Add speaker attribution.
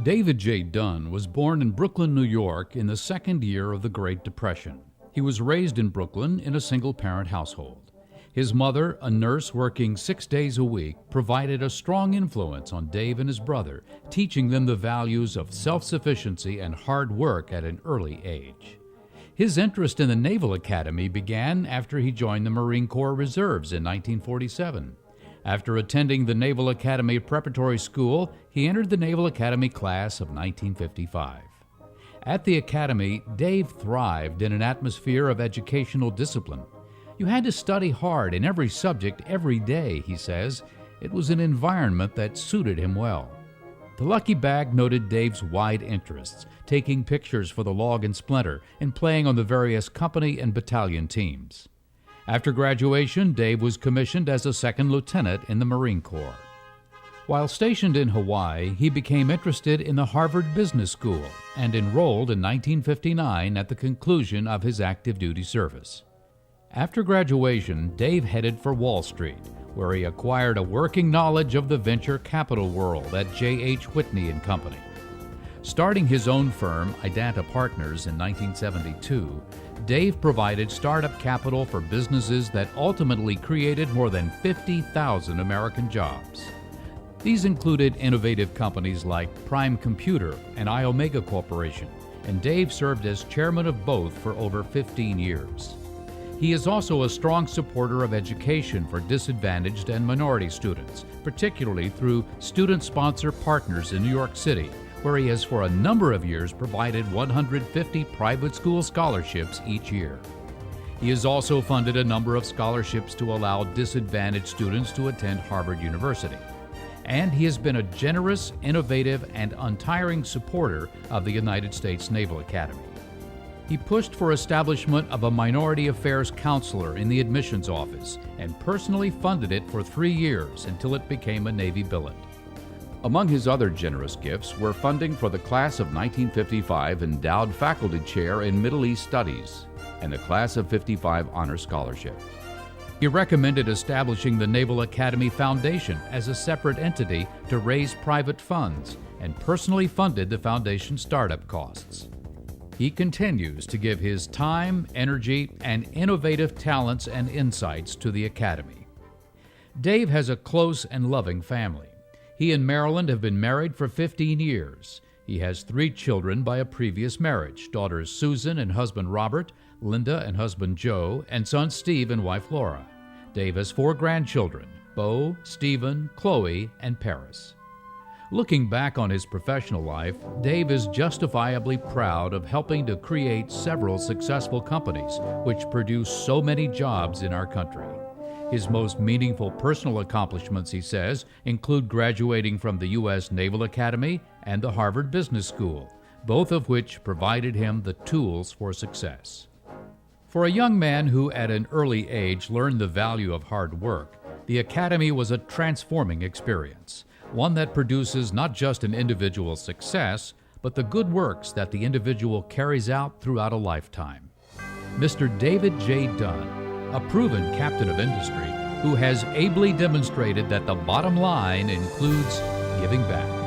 Speaker 1: David J. Dunn was born in Brooklyn, New York in the second year of the Great Depression. He was raised in Brooklyn in a single-parent household. His mother, a nurse working 6 days a week, provided a strong influence on Dave and his brother, teaching them the values of self-sufficiency and hard work at an early age. His interest in the Naval Academy began after he joined the Marine Corps Reserves in 1947. After attending the Naval Academy Preparatory School, he entered the Naval Academy class of 1955. At the Academy, Dave thrived in an atmosphere of educational discipline. You had to study hard in every subject every day, he says. It was an environment that suited him well. The Lucky Bag noted Dave's wide interests, taking pictures for the Log and Splinter and playing on the various company and battalion teams. After graduation, Dave was commissioned as a second lieutenant in the Marine Corps. While stationed in Hawaii, he became interested in the Harvard Business School and enrolled in 1959 at the conclusion of his active duty service. After graduation, Dave headed for Wall Street, where he acquired a working knowledge of the venture capital world at J.H. Whitney & Company. Starting his own firm, Idanta Partners, in 1972, Dave provided startup capital for businesses that ultimately created more than 50,000 American jobs. These included innovative companies like Prime Computer and Iomega Corporation, and Dave served as chairman of both for over 15 years. He is also a strong supporter of education for disadvantaged and minority students, particularly through student-sponsor partners in New York City, where he has for a number of years provided 150 private school scholarships each year. He has also funded a number of scholarships to allow disadvantaged students to attend Harvard University. And he has been a generous, innovative, and untiring supporter of the United States Naval Academy. He pushed for establishment of a minority affairs counselor in the admissions office and personally funded it for 3 years until it became a Navy billet. Among his other generous gifts were funding for the class of 1955 endowed faculty chair in Middle East Studies and the class of '55 honor scholarship. He recommended establishing the Naval Academy Foundation as a separate entity to raise private funds and personally funded the foundation's startup costs. He continues to give his time, energy, and innovative talents and insights to the Academy. Dave has a close and loving family. He and Marilyn have been married for 15 years. He has 3 children by a previous marriage, daughters Susan and husband Robert, Linda and husband Joe, and son Steve and wife Laura. Dave has 4 grandchildren, Bo, Stephen, Chloe, and Paris. Looking back on his professional life, Dave is justifiably proud of helping to create several successful companies which produce so many jobs in our country. His most meaningful personal accomplishments, he says, include graduating from the U.S. Naval Academy and the Harvard Business School, both of which provided him the tools for success. For a young man who at an early age learned the value of hard work, the Academy was a transforming experience, one that produces not just an individual's success, but the good works that the individual carries out throughout a lifetime. Mr. David J. Dunn, a proven captain of industry who has ably demonstrated that the bottom line includes giving back.